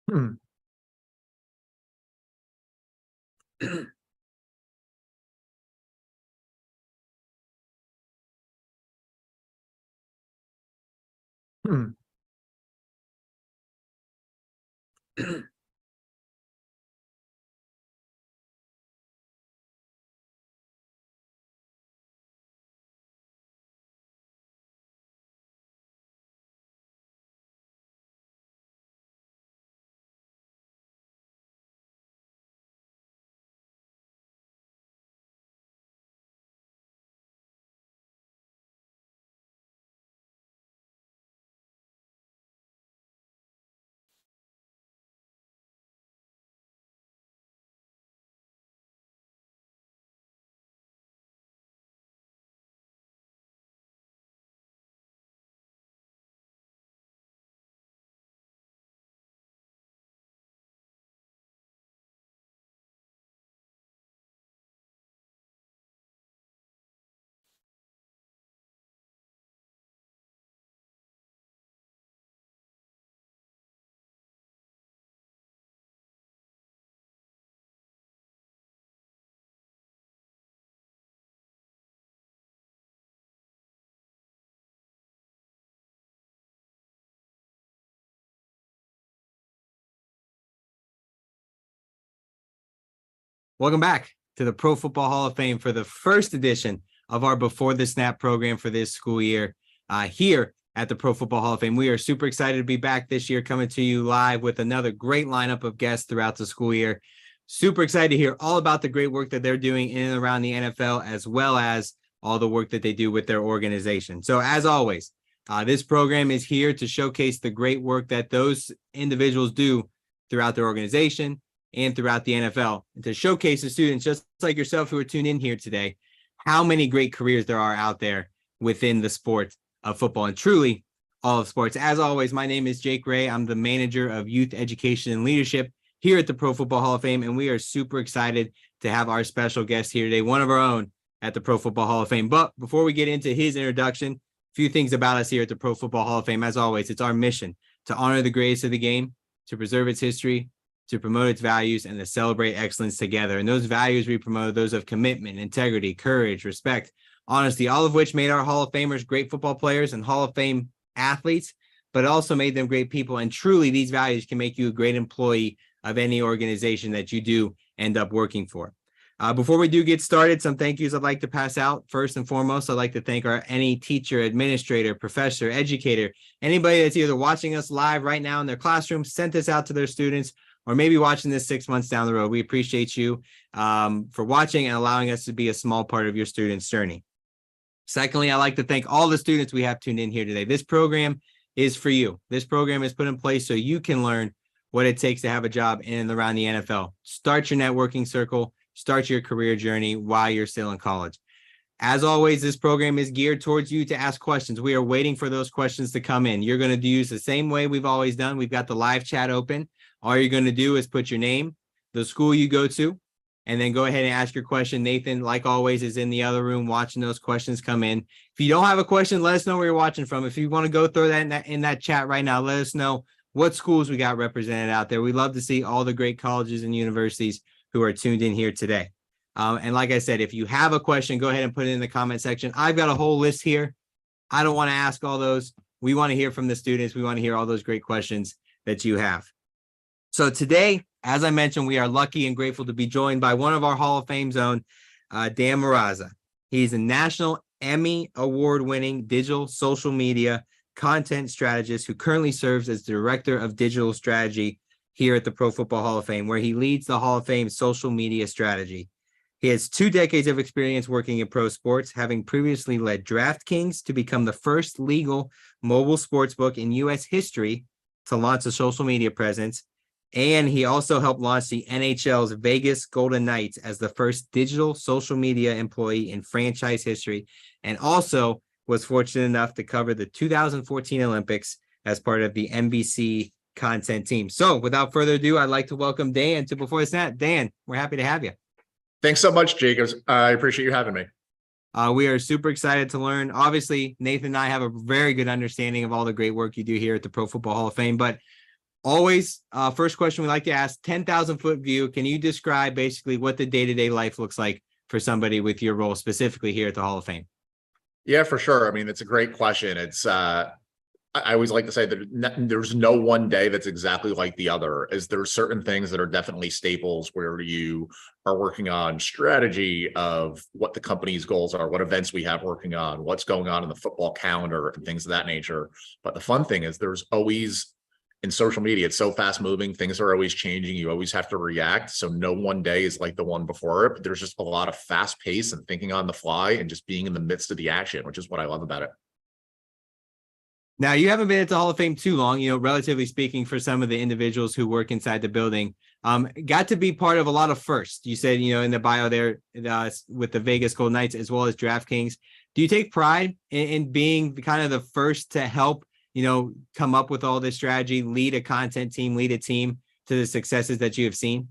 Hmm. Hmm. Welcome back to the Pro Football Hall of Fame for the first edition of our Before the Snap program for this school year here at the Pro Football Hall of Fame. We are super excited to be back this year, coming to you live with another great lineup of guests throughout the school year. Super excited to hear all about the great work that they're doing in and around the NFL, as well as all the work that they do with their organization. So as always, this program is here to showcase the great work that those individuals do throughout their organization and throughout the NFL, and to showcase the students just like yourself who are tuned in here today, how many great careers there are out there within the sport of football, and truly all of sports. As always, my name is Jake Ray. I'm the manager of youth education and leadership here at the Pro Football Hall of Fame, and we are super excited to have our special guest here today, one of our own at the Pro Football Hall of Fame. But before we get into his introduction, a few things about us here at the Pro Football Hall of Fame. As always, it's our mission to honor the greatest of the game, to preserve its history, to promote its values, and to celebrate excellence together. And those values we promote, those of commitment, integrity, courage, respect, honesty, all of which made our Hall of Famers great football players and Hall of Fame athletes, but also made them great people. And truly, these values can make you a great employee of any organization that you do end up working for. Before we do get started, some thank yous I'd like to pass out. First and foremost, I'd like to thank any teacher, administrator, professor, educator, anybody that's either watching us live right now in their classroom, sent this out to their students, or maybe watching this 6 months down the road. We appreciate you for watching and allowing us to be a small part of your students' journey. Secondly, I'd like to thank all the students we have tuned in here today. This program is for you. This program is put in place so you can learn what it takes to have a job in and around the NFL. Start your networking circle, start your career journey while you're still in college. As always, this program is geared towards you to ask questions. We are waiting for those questions to come in. You're going to use the same way we've always done. We've got the live chat open. All you're going to do is put your name, the school you go to, and then go ahead and ask your question. Nathan, like always, is in the other room watching those questions come in. If you don't have a question, let us know where you're watching from. If you want to go throw that in that chat right now, let us know what schools we got represented out there. We love to see all the great colleges and universities who are tuned in here today. And like I said, if you have a question, go ahead and put it in the comment section. I've got a whole list here. I don't want to ask all those. We want to hear from the students. We want to hear all those great questions that you have. So today, as I mentioned, we are lucky and grateful to be joined by one of our Hall of Fame's own, Dan Marrazza. He's a national Emmy award-winning digital social media content strategist who currently serves as the director of digital strategy here at the Pro Football Hall of Fame, where he leads the Hall of Fame's social media strategy. He has 2 decades of experience working in pro sports, having previously led DraftKings to become the first legal mobile sportsbook in U.S. history to launch a social media presence. And he also helped launch the NHL's Vegas Golden Knights as the first digital social media employee in franchise history, and also was fortunate enough to cover the 2014 Olympics as part of the NBC content team. So without further ado, I'd like to welcome Dan to Before the Snap. Dan, we're happy to have you. Thanks so much, Jacob. I appreciate you having me. We are super excited to learn. Obviously, Nathan and I have a very good understanding of all the great work you do here at the Pro Football Hall of Fame, but always, first question we like to ask, 10,000-foot view. Can you describe basically what the day-to-day life looks like for somebody with your role specifically here at the Hall of Fame? Yeah, for sure. I mean, it's a great question. I always like to say that there's no one day that's exactly like the other. As there are certain things that are definitely staples where you are working on strategy of what the company's goals are, what events we have working on, what's going on in the football calendar and things of that nature. But the fun thing is there's always, in social media, it's so fast moving, things are always changing, you always have to react. So no one day is like the one before it, but there's just a lot of fast pace and thinking on the fly and just being in the midst of the action, which is what I love about it. Now, you haven't been at the Hall of Fame too long, relatively speaking, for some of the individuals who work inside the building. Got to be part of a lot of firsts. You said, in the bio there with the Vegas Golden Knights as well as DraftKings. Do you take pride in being kind of the first to help, come up with all this strategy, lead a content team, lead a team to the successes that you have seen?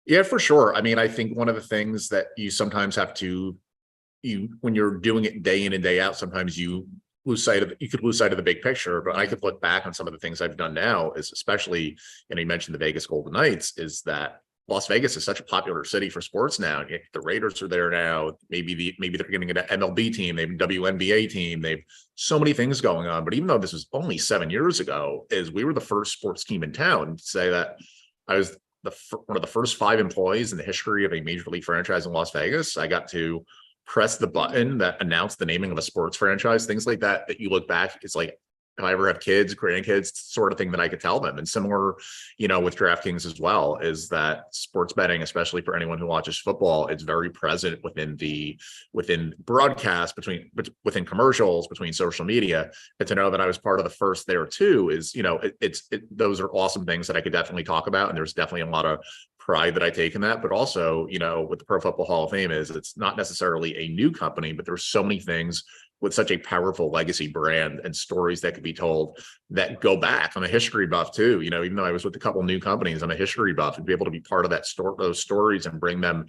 Yeah, for sure. I mean, I think one of the things that you sometimes have to, when you're doing it day in and day out, sometimes you could lose sight of the big picture. But I could look back on some of the things I've done now, is especially, you mentioned the Vegas Golden Knights, is that Las Vegas is such a popular city for sports now. The Raiders are there now. Maybe they're getting an MLB team. They have a WNBA team. They've so many things going on. But even though this was only 7 years ago, is we were the first sports team in town to say that I was one of the first 5 employees in the history of a major league franchise in Las Vegas. I got to press the button that announced the naming of a sports franchise, things like that, that you look back, it's like, if I ever have kids, grandkids, sort of thing that I could tell them. And similar, with DraftKings as well, is that sports betting, especially for anyone who watches football, it's very present within broadcast, within commercials, between social media. And to know that I was part of the first there too is, those are awesome things that I could definitely talk about. And there's definitely a lot of pride that I take in that. But also, with the Pro Football Hall of Fame, it's not necessarily a new company, but there's so many things with such a powerful legacy brand and stories that could be told that go back. I'm a history buff too. Even though I was with a couple new companies, I'm a history buff, and be able to be part of those stories and bring them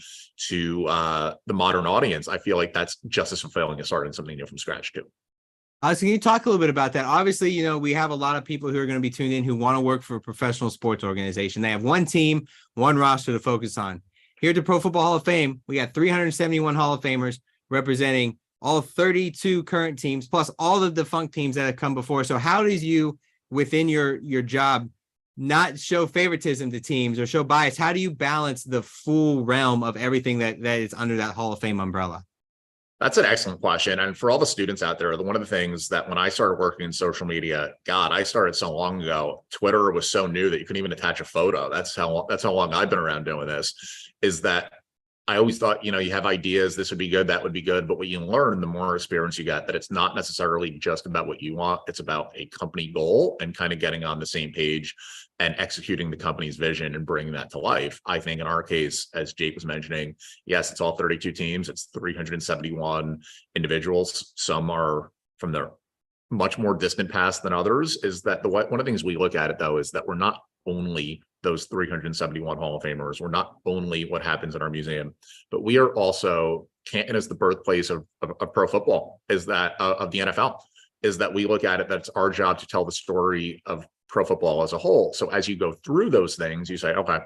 to the modern audience. I feel like that's just as fulfilling as starting something new from scratch too. So can you talk a little bit about that? Obviously, we have a lot of people who are going to be tuned in who want to work for a professional sports organization. They have one team, one roster to focus on. Here at the Pro Football Hall of Fame, we got 371 Hall of Famers representing all 32 current teams, plus all the defunct teams that have come before. So how does you, within your job, not show favoritism to teams or show bias? How do you balance the full realm of everything that is under that Hall of Fame umbrella? That's an excellent question. And for all the students out there, one of the things that when I started working in social media, God, I started so long ago, Twitter was so new that you couldn't even attach a photo. That's how long I've been around doing this, is that I always thought, you have ideas, this would be good, that would be good. But what you learn, the more experience you get, that it's not necessarily just about what you want. It's about a company goal and kind of getting on the same page and executing the company's vision and bringing that to life. I think in our case, as Jake was mentioning, yes, it's all 32 teams. It's 371 individuals. Some are from the much more distant past than others. Is that one of the things we look at it, though, is that we're not only those 371 Hall of Famers. We're not only what happens in our museum, but we are also, Canton is the birthplace of pro football, is that of the NFL, is that we look at it, that it's our job to tell the story of pro football as a whole. So as you go through those things, you say, okay,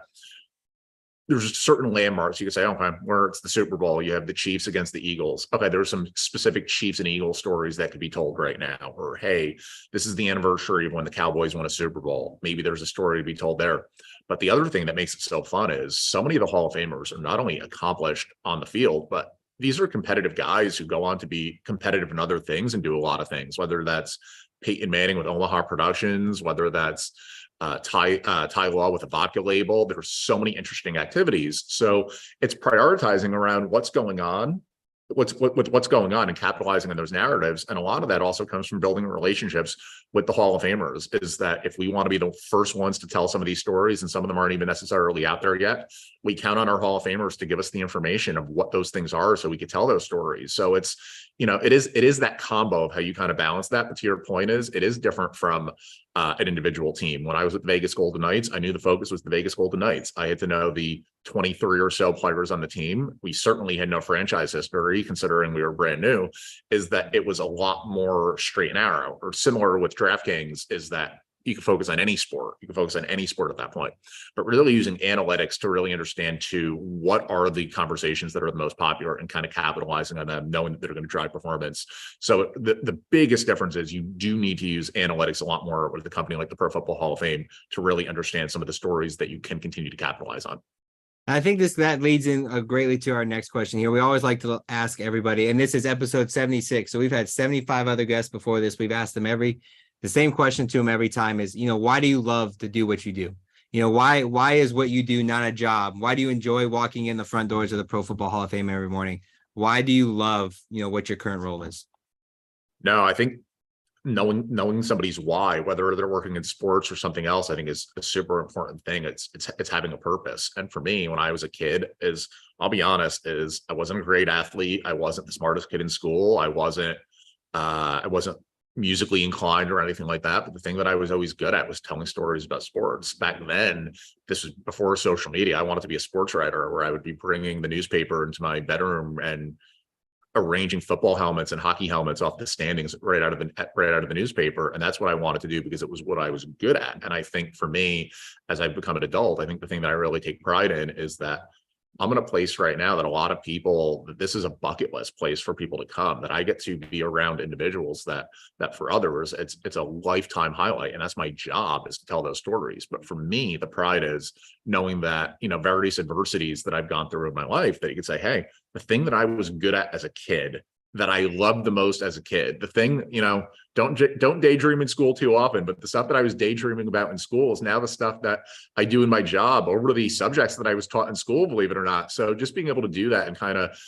there's certain landmarks. You can say, okay, where it's the Super Bowl, you have the Chiefs against the Eagles. Okay, there's some specific Chiefs and Eagles stories that could be told right now. Or, hey, this is the anniversary of when the Cowboys won a Super Bowl. Maybe there's a story to be told there. But the other thing that makes it so fun is so many of the Hall of Famers are not only accomplished on the field, but these are competitive guys who go on to be competitive in other things and do a lot of things, whether that's Peyton Manning with Omaha Productions, whether that's Ty Law with a vodka label. There's so many interesting activities. So it's prioritizing around what's going on and capitalizing on those narratives. And a lot of that also comes from building relationships with the Hall of Famers, is that if we want to be the first ones to tell some of these stories, and some of them aren't even necessarily out there yet, we count on our Hall of Famers to give us the information of what those things are so we could tell those stories. So it's, it is that combo of how you kind of balance that. But to your point, it is different from an individual team. When I was with the Vegas Golden Knights, I knew the focus was the Vegas Golden Knights. I had to know the 23 or so players on the team. We certainly had no franchise history, considering we were brand new. Is that it was a lot more straight and narrow, or similar with DraftKings, is that you can focus on any sport. You can focus on any sport at that point, but really using analytics to really understand too, what are the conversations that are the most popular and kind of capitalizing on them, knowing that they're going to drive performance. So the biggest difference is you do need to use analytics a lot more with a company like the Pro Football Hall of Fame to really understand some of the stories that you can continue to capitalize on. I think that leads in greatly to our next question here. We always like to ask everybody, and this is episode 76. So we've had 75 other guests before this. We've asked them the same question to them every time is, why do you love to do what you do? Why is what you do not a job? Why do you enjoy walking in the front doors of the Pro Football Hall of Fame every morning? Why do you love, what your current role is? No, I think knowing somebody's why, whether they're working in sports or something else, I think is a super important thing. It's having a purpose. And for me, when I was a kid, I'll be honest, I wasn't a great athlete. I wasn't the smartest kid in school. I wasn't musically inclined or anything like that. But the thing that I was always good at was telling stories about sports. Back then, this was before social media. I wanted to be a sports writer, where I would be bringing the newspaper into my bedroom and arranging football helmets and hockey helmets off the standings right out of the newspaper. And that's what I wanted to do because it was what I was good at. And I think for me, as I've become an adult, I think the thing that I really take pride in is that I'm in a place right now that a lot of people, this is a bucket list place for people to come, that I get to be around individuals that for others, it's a lifetime highlight. And that's my job, is to tell those stories. But for me, the pride is knowing that, various adversities that I've gone through in my life, that you can say, hey, the thing that I was good at as a kid, that I loved the most as a kid, the thing, don't daydream in school too often, but the stuff that I was daydreaming about in school is now the stuff that I do in my job over the subjects that I was taught in school, believe it or not. So just being able to do that and kind of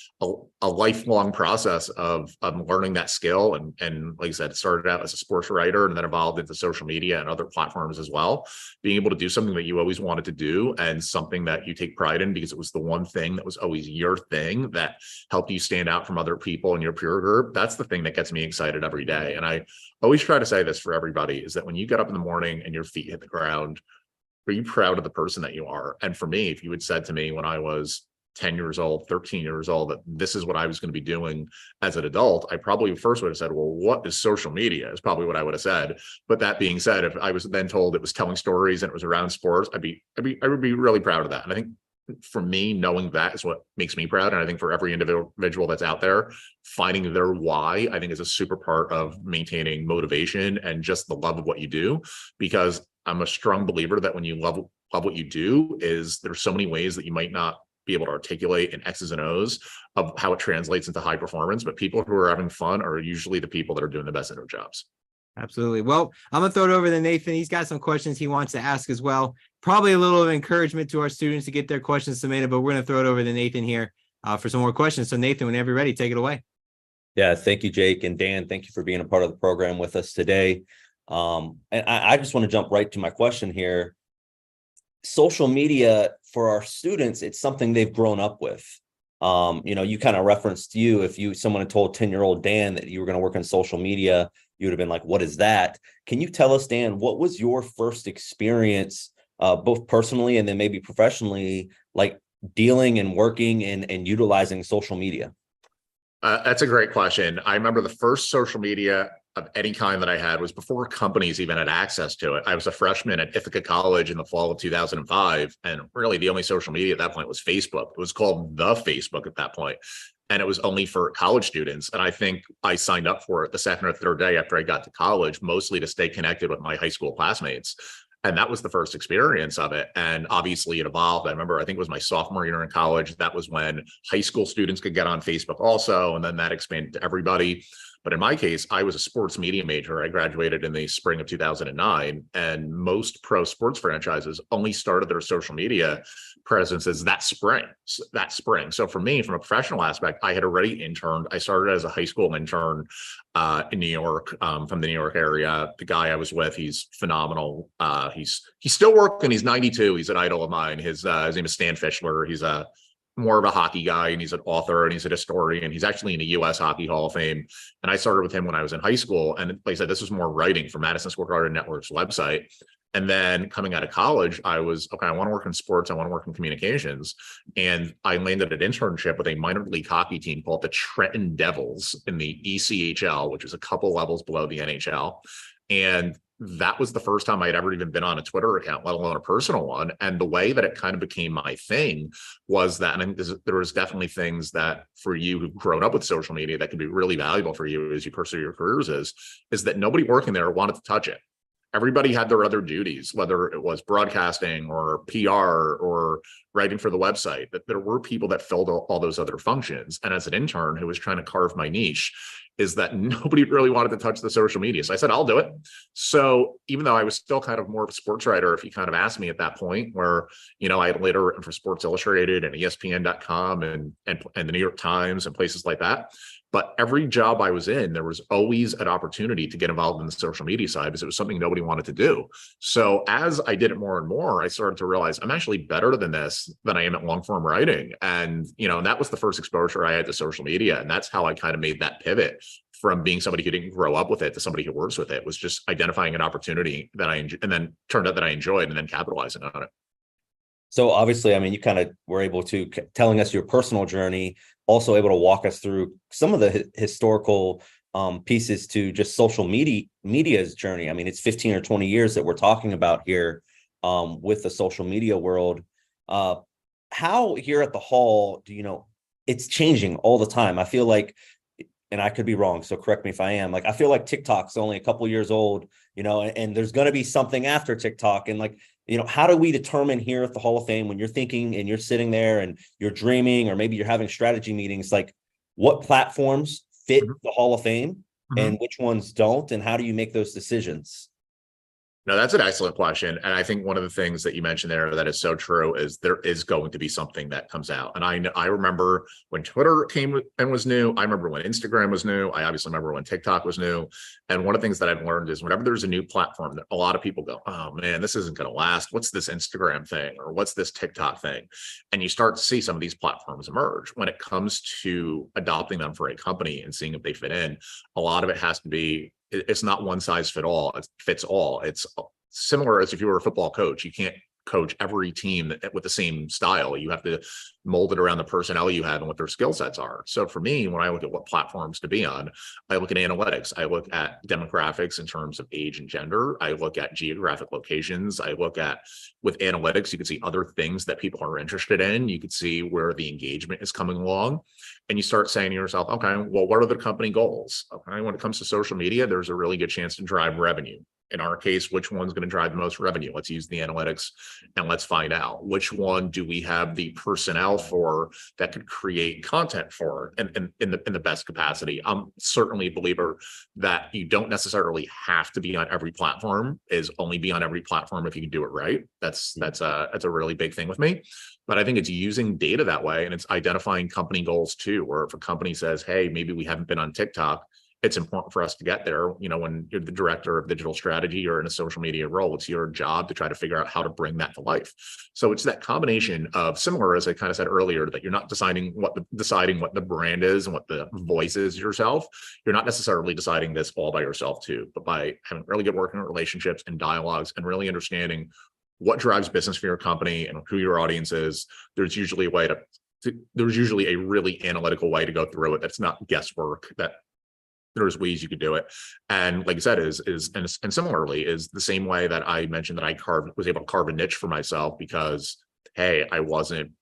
a lifelong process of learning that skill. And like I said, it started out as a sports writer and then evolved into social media and other platforms as well. Being able to do something that you always wanted to do and something that you take pride in because it was the one thing that was always your thing that helped you stand out from other people in your peer group. That's the thing that gets me excited every day. And I always try to say this for everybody, is that when you get up in the morning and your feet hit the ground, are you proud of the person that you are? And for me, if you had said to me when I was 10 years old, 13 years old, that this is what I was going to be doing as an adult, I probably first would have said, well, what is social media? Is probably what I would have said. But that being said, if I was then told it was telling stories and it was around sports, I would be really proud of that. And I think for me, knowing that is what makes me proud. And I think for every individual that's out there, finding their why, I think, is a super part of maintaining motivation and just the love of what you do. Because I'm a strong believer that when you love what you do, there's so many ways that you might not be able to articulate in X's and O's of how it translates into high performance. But people who are having fun are usually the people that are doing the best in their jobs. Absolutely. Well, I'm going to throw it over to Nathan. He's got some questions he wants to ask as well. Probably a little of encouragement to our students to get their questions submitted, but we're going to throw it over to Nathan here for some more questions. So Nathan, whenever you're ready, take it away. Yeah, thank you, Jake. And Dan, thank you for being a part of the program with us today. And I just want to jump right to my question here. Social media for our students, it's something they've grown up with. You kind of referenced if someone had told 10-year-old Dan that you were going to work in social media, you would have been like, what is that? Can you tell us, Dan, what was your first experience, both personally and then maybe professionally, like dealing and working and utilizing social media? That's a great question. I remember the first social media of any kind that I had was before companies even had access to it. I was a freshman at Ithaca College in the fall of 2005. And really the only social media at that point was Facebook. It was called the Facebook at that point. And it was only for college students. And I think I signed up for it the second or third day after I got to college, mostly to stay connected with my high school classmates. And that was the first experience of it. And obviously it evolved. I remember, I think it was my sophomore year in college. That was when high school students could get on Facebook also. And then that expanded to everybody. But in my case, I was a sports media major. I graduated in the spring of 2009, and most pro sports franchises only started their social media presences that spring. So for me, from a professional aspect, I had already interned. I started as a high school intern in New York, from the New York area. The guy I was with, he's phenomenal. He's still working. He's 92. He's an idol of mine. His name is Stan Fischler. He's more of a hockey guy, and he's an author and he's a historian. He's actually in the U.S. Hockey Hall of Fame. And I started with him when I was in high school. And like I said, this was more writing for Madison Square Garden Network's website. And then coming out of college, I was, okay, I want to work in sports. I want to work in communications. And I landed an internship with a minor league hockey team called the Trenton Devils in the ECHL, which is a couple levels below the NHL. And that was the first time I'd ever even been on a Twitter account, let alone a personal one. And the way that it kind of became my thing was that, and I think there was definitely things that for you who've grown up with social media that could be really valuable for you as you pursue your careers is that nobody working there wanted to touch it. Everybody had their other duties, whether it was broadcasting or PR or writing for the website, that there were people that filled all those other functions. And as an intern who was trying to carve my niche, is that nobody really wanted to touch the social media. So I said, I'll do it. So even though I was still kind of more of a sports writer, if you kind of asked me at that point, where, I had later written for Sports Illustrated and ESPN.com and the New York Times and places like that. But every job I was in, there was always an opportunity to get involved in the social media side because it was something nobody wanted to do. So as I did it more and more, I started to realize I'm actually better than this than I am at long form writing. And, and that was the first exposure I had to social media. And that's how I kind of made that pivot from being somebody who didn't grow up with it to somebody who works with it, was just identifying an opportunity that and then turned out that I enjoyed and then capitalizing on it. So obviously, I mean, you kind of were able to telling us your personal journey, also able to walk us through some of the historical pieces to just social media's journey. I mean, it's 15 or 20 years that we're talking about here with the social media world. How here at the Hall, it's changing all the time. I feel like, and I could be wrong, so correct me if I am, I feel like TikTok's only a couple years old, and there's going to be something after TikTok. And how do we determine here at the Hall of Fame, when you're thinking and you're sitting there and you're dreaming, or maybe you're having strategy meetings, what platforms fit the Hall of Fame and which ones don't, and how do you make those decisions? No, that's an excellent question. And I think one of the things that you mentioned there that is so true is there is going to be something that comes out. And I remember when Twitter came and was new. I remember when Instagram was new. I obviously remember when TikTok was new. And one of the things that I've learned is whenever there's a new platform, that a lot of people go, oh man, this isn't going to last. What's this Instagram thing? Or what's this TikTok thing? And you start to see some of these platforms emerge. When it comes to adopting them for a company and seeing if they fit in, a lot of it has to be, it's not one size fits all. It's similar as if you were a football coach. You can't coach every team with the same style. You have to mold it around the personnel you have and what their skill sets are. So for me, when I look at what platforms to be on, I look at analytics. I look at demographics in terms of age and gender. I look at geographic locations. I look at, with analytics, you can see other things that people are interested in. You can see where the engagement is coming along. And you start saying to yourself, okay, well, what are the company goals? Okay, when it comes to social media, there's a really good chance to drive revenue. In our case, which one's going to drive the most revenue? Let's use the analytics and let's find out which one do we have the personnel for that could create content for and in the best capacity. I'm certainly a believer that you don't necessarily have to be on every platform, is only be on every platform if you can do it right. That's a really big thing with me. But I think it's using data that way, and it's identifying company goals too, where if a company says, hey, maybe we haven't been on TikTok, it's important for us to get there. When you're the director of digital strategy or in a social media role, it's your job to try to figure out how to bring that to life. So it's that combination of, similar as I kind of said earlier, that you're not deciding what the brand is and what the voice is yourself. You're not necessarily deciding this all by yourself too, but by having really good working relationships and dialogues and really understanding what drives business for your company and who your audience is. There's usually a really analytical way to go through it. That's not guesswork. That there's ways you could do it. And like I said, and similarly is the same way that I mentioned that I was able to carve a niche for myself because, hey, I wasn't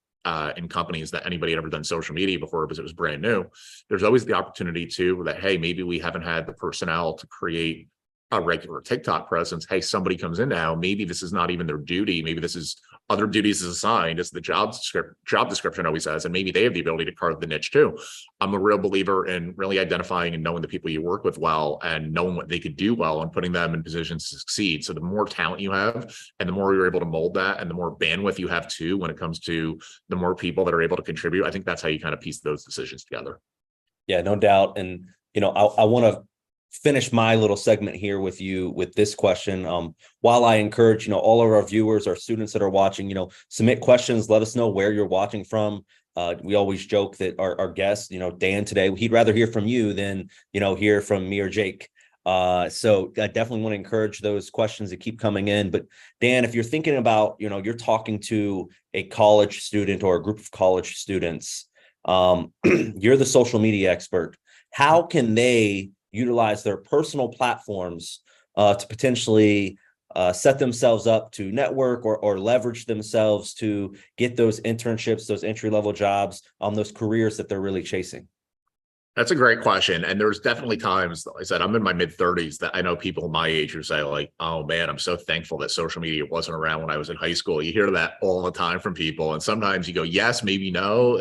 in companies that anybody had ever done social media before because it was brand new. There's always the opportunity too that, hey, maybe we haven't had the personnel to create a regular TikTok presence. Hey, somebody comes in now, maybe this is not even their duty. Maybe this is other duties is assigned, as the job description always says, and maybe they have the ability to carve the niche too. I'm a real believer in really identifying and knowing the people you work with well and knowing what they could do well and putting them in positions to succeed. So the more talent you have and the more you're able to mold that and the more bandwidth you have too, when it comes to the more people that are able to contribute, I think that's how you kind of piece those decisions together. Yeah, no doubt. And, I want to finish my little segment here with you with this question. While I encourage, all of our viewers, our students that are watching, submit questions, let us know where you're watching from. We always joke that our guest, Dan today, he'd rather hear from you than, hear from me or Jake. So I definitely want to encourage those questions to keep coming in. But Dan, if you're thinking about, you're talking to a college student or a group of college students, you're the social media expert. How can they utilize their personal platforms to potentially set themselves up to network or leverage themselves to get those internships, those entry-level jobs, those careers that they're really chasing? That's a great question. And there's definitely times, like I said, I'm in my mid-30s, that I know people my age who say like, oh man, I'm so thankful that social media wasn't around when I was in high school. You hear that all the time from people. And sometimes you go, yes, maybe no.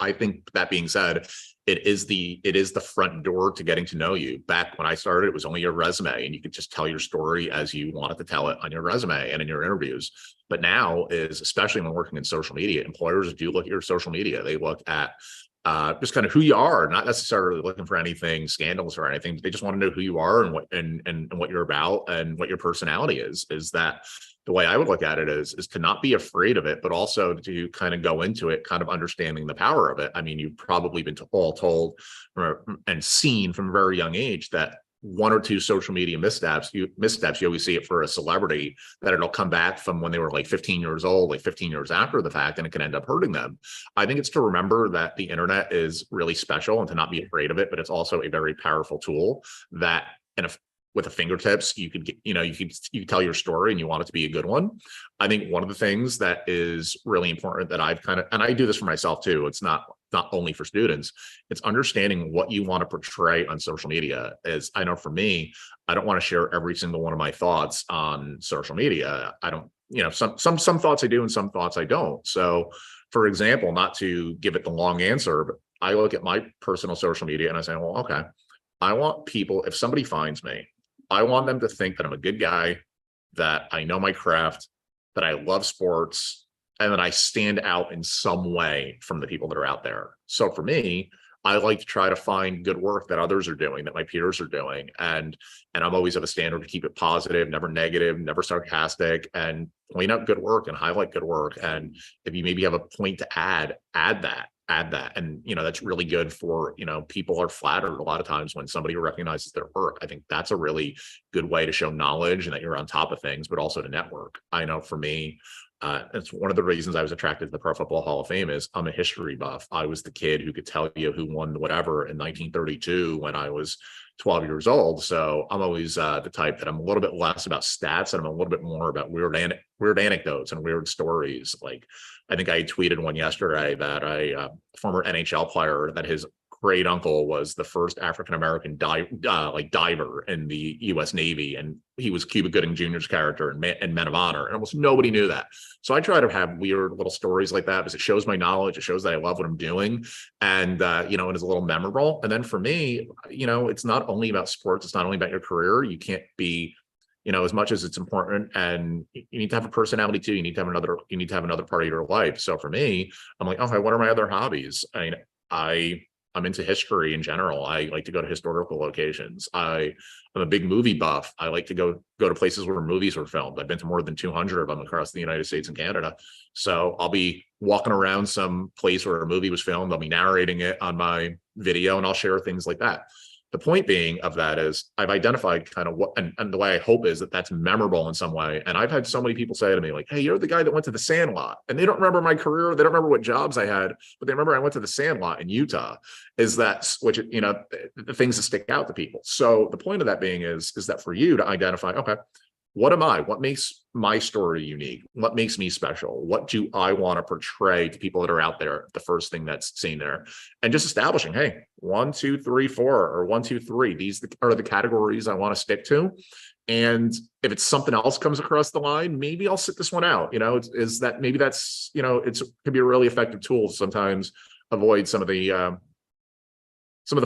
I think that being said, it is the front door to getting to know you. Back when I started, it was only your resume, and you could just tell your story as you wanted to tell it on your resume and in your interviews. But now is, especially when working in social media, employers do look at your social media. They look at just kind of who you are, not necessarily looking for anything scandalous or anything, but they just want to know who you are and what and what you're about and what your personality is. That the way I would look at it is to not be afraid of it, but also to kind of go into it kind of understanding the power of it. I mean, you've probably been all told and seen from a very young age that one or two social media missteps, you always see it for a celebrity, that it'll come back from when they were like 15 years old, like 15 years after the fact, and it can end up hurting them. I think it's to remember that the internet is really special and to not be afraid of it, but it's also a very powerful tool that, and if with the fingertips, you could get, you tell your story and you want it to be a good one. I think one of the things that is really important that I've and I do this for myself too, it's not only for students, it's understanding what you want to portray on social media. As I know for me, I don't want to share every single one of my thoughts on social media. I don't, some thoughts I do and some thoughts I don't. So for example, not to give it the long answer, but I look at my personal social media and I say, well, okay, I want people, if somebody finds me, I want them to think that I'm a good guy, that I know my craft, that I love sports, and that I stand out in some way from the people that are out there. So for me, I like to try to find good work that others are doing, that my peers are doing. And I'm always of a standard to keep it positive, never negative, never sarcastic, and point out good work and highlight good work. And if you maybe have a point to add that. And, that's really good for, people are flattered a lot of times when somebody recognizes their work. I think that's a really good way to show knowledge and that you're on top of things, but also to network. I know for me, it's one of the reasons I was attracted to the Pro Football Hall of Fame is I'm a history buff. I was the kid who could tell you who won whatever in 1932 when I was 12 years old. So I'm always the type that I'm a little bit less about stats and I'm a little bit more about weird anecdotes and weird stories. Like I think I tweeted one yesterday that a former NHL player, that his great uncle was the first African-American diver in the U.S. Navy. And he was Cuba Gooding Jr.'s character in Men of Honor. And almost nobody knew that. So I try to have weird little stories like that because it shows my knowledge. It shows that I love what I'm doing. And, it is a little memorable. And then for me, it's not only about sports. It's not only about your career. You can't be, as much as it's important, and you need to have a personality too. You need to have another part of your life. So for me, I'm like, okay, what are my other hobbies? I mean, I'm into history in general. I like to go to historical locations. I'm a big movie buff. I like to go to places where movies were filmed. I've been to more than 200 of them across the United States and Canada. So I'll be walking around some place where a movie was filmed. I'll be narrating it on my video and I'll share things like that. The point being of that is I've identified kind of what, and the way I hope is that that's memorable in some way. And I've had so many people say to me like, hey, you're the guy that went to the Sandlot, and they don't remember my career. They don't remember what jobs I had, but they remember I went to the Sandlot in Utah. The things that stick out to people. So the point of that being is that for you to identify, okay, what am I? What makes my story unique? What makes me special? What do I want to portray to people that are out there? The first thing that's seen there, and just establishing, hey, 1, 2, 3, 4, or 1, 2, 3. These are the categories I want to stick to. And if it's something else comes across the line, maybe I'll sit this one out. Is that maybe that's it could be a really effective tool to sometimes avoid some of the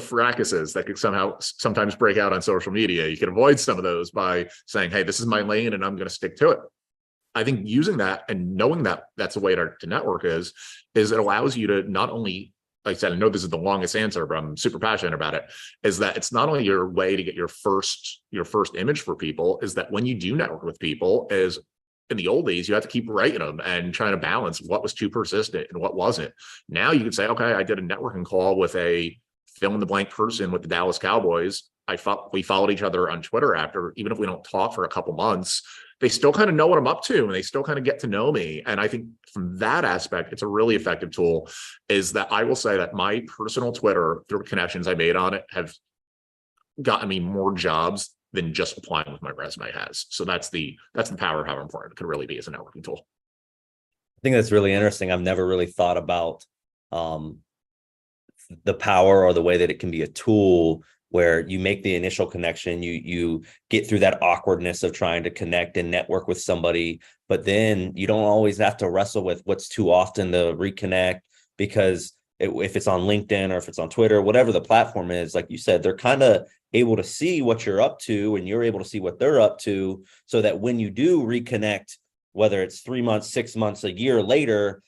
fracases that could sometimes break out on social media. You can avoid some of those by saying, hey, this is my lane and I'm going to stick to it. I think using that and knowing that that's a way to network is it allows you to not only, like I said, I know this is the longest answer, but I'm super passionate about it, is that it's not only your way to get your first image for people, is that when you do network with people, is in the old days, you have to keep writing them and trying to balance what was too persistent and what wasn't. Now you can say, okay, I did a networking call with a fill in the blank person with the Dallas Cowboys. We followed each other on Twitter after, even if we don't talk for a couple months, they still kind of know what I'm up to and they still kind of get to know me. And I think from that aspect, it's a really effective tool. Is that I will say that my personal Twitter, through connections I made on it, have gotten me more jobs than just applying with my resume has. So that's the power of how important it could really be as a networking tool. I think that's really interesting. I've never really thought about the power or the way that it can be a tool where you make the initial connection, you get through that awkwardness of trying to connect and network with somebody, but then you don't always have to wrestle with what's too often to reconnect, because if it's on LinkedIn or if it's on Twitter, whatever the platform is, like you said, they're kind of able to see what you're up to and you're able to see what they're up to, so that when you do reconnect, whether it's 3 months, 6 months, a year later,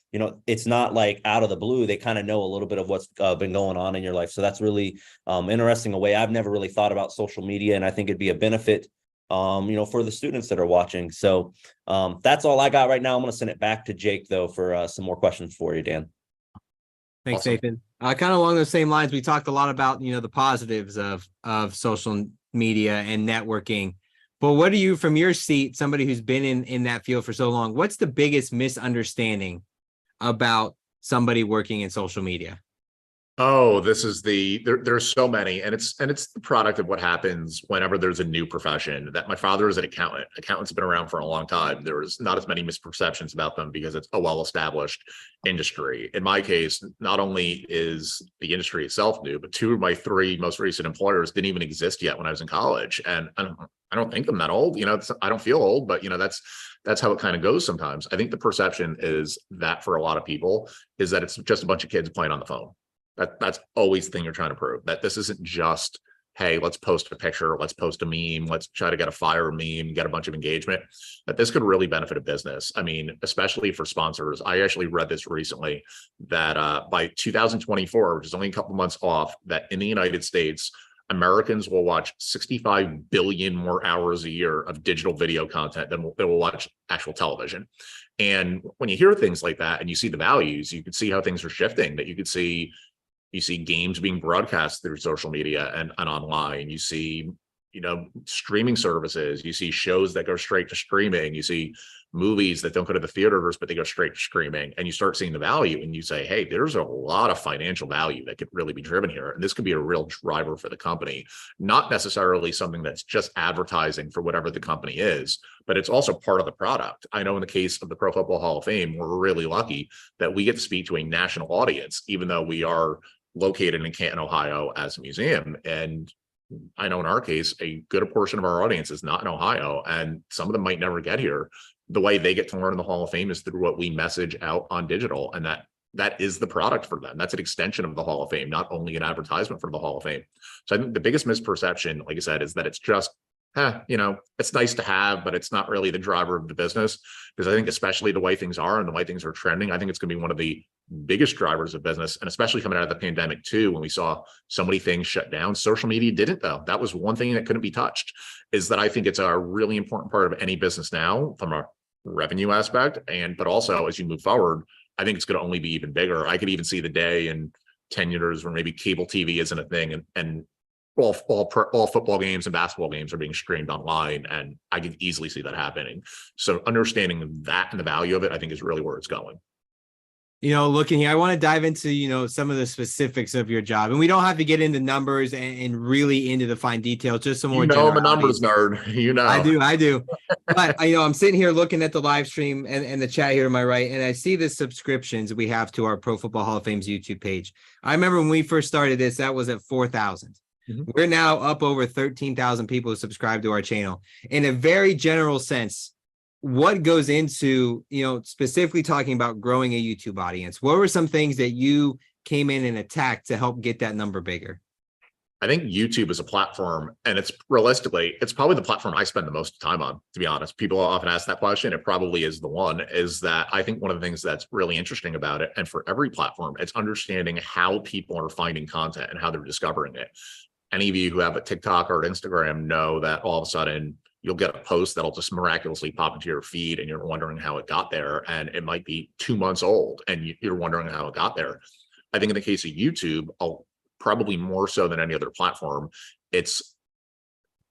it's not like out of the blue. They kind of know a little bit of what's been going on in your life. So that's really interesting, a way I've never really thought about social media. And I think it'd be a benefit, for the students that are watching. So that's all I got right now. I'm going to send it back to Jake, though, for some more questions for you, Dan. Thanks, Awesome. Nathan. Kind of along those same lines, we talked a lot about, the positives of social media and networking. But what are you, from your seat, somebody who's been in that field for so long, what's the biggest misunderstanding about somebody working in social media? Oh, this is there's so many, and it's the product of what happens whenever there's a new profession. That my father is an accountant. Accountants have been around for a long time. There's not as many misperceptions about them because it's a well-established industry. In my case, not only is the industry itself new, but 2 of my 3 most recent employers didn't even exist yet when I was in college. And I don't think I'm that old. I don't feel old, but that's how it kind of goes sometimes. I think the perception is that for a lot of people is that it's just a bunch of kids playing on the phone. That's always the thing you're trying to prove, that this isn't just, hey, let's post a picture, let's post a meme, let's try to get a fire meme, get a bunch of engagement, that this could really benefit a business. I mean, especially for sponsors. I actually read this recently that by 2024, which is only a couple months off, that in the United States, Americans will watch 65 billion more hours a year of digital video content than they will watch actual television. And when you hear things like that and you see the values, you can see how things are shifting, that you see games being broadcast through social media and online. You see, streaming services. You see shows that go straight to streaming. You see movies that don't go to the theaters, but they go straight to streaming. And you start seeing the value and you say, hey, there's a lot of financial value that could really be driven here. And this could be a real driver for the company, not necessarily something that's just advertising for whatever the company is, but it's also part of the product. I know in the case of the Pro Football Hall of Fame, we're really lucky that we get to speak to a national audience, even though we are located in Canton, Ohio as a museum. And I know in our case, a good portion of our audience is not in Ohio, and some of them might never get here. The way they get to learn the Hall of Fame is through what we message out on digital, and that is the product for them. That's an extension of the Hall of Fame, not only an advertisement for the Hall of Fame. So I think the biggest misperception, like I said, is that it's just, it's nice to have, but it's not really the driver of the business. Because I think especially the way things are and the way things are trending, I think it's going to be one of the biggest drivers of business. And especially coming out of the pandemic too, when we saw so many things shut down, social media didn't, though. That was one thing that couldn't be touched. Is that I think it's a really important part of any business now from a revenue aspect, but also as you move forward, I think it's going to only be even bigger. I could even see the day in 10 years where maybe cable TV isn't a thing, and all football games and basketball games are being streamed online, and I can easily see that happening. So understanding that and the value of it, I think, is really where it's going. Looking here, I want to dive into, some of the specifics of your job, and we don't have to get into numbers and really into the fine details, just some more. I'm a numbers nerd, I do. But I'm sitting here looking at the live stream and the chat here to my right, and I see the subscriptions we have to our Pro Football Hall of Fame's YouTube page. I remember when we first started this, that was at 4,000. Mm-hmm. We're now up over 13,000 people who subscribe to our channel. In a very general sense, what goes into, specifically talking about growing a YouTube audience? What were some things that you came in and attacked to help get that number bigger? I think YouTube is a platform, and it's probably the platform I spend the most time on, to be honest. People often ask that question. It probably is the one. Is that I think one of the things that's really interesting about it, and for every platform, it's understanding how people are finding content and how they're discovering it. Any of you who have a TikTok or an Instagram know that all of a sudden you'll get a post that'll just miraculously pop into your feed and you're wondering how it got there. And it might be 2 months old and you're wondering how it got there. I think in the case of YouTube, probably more so than any other platform, it's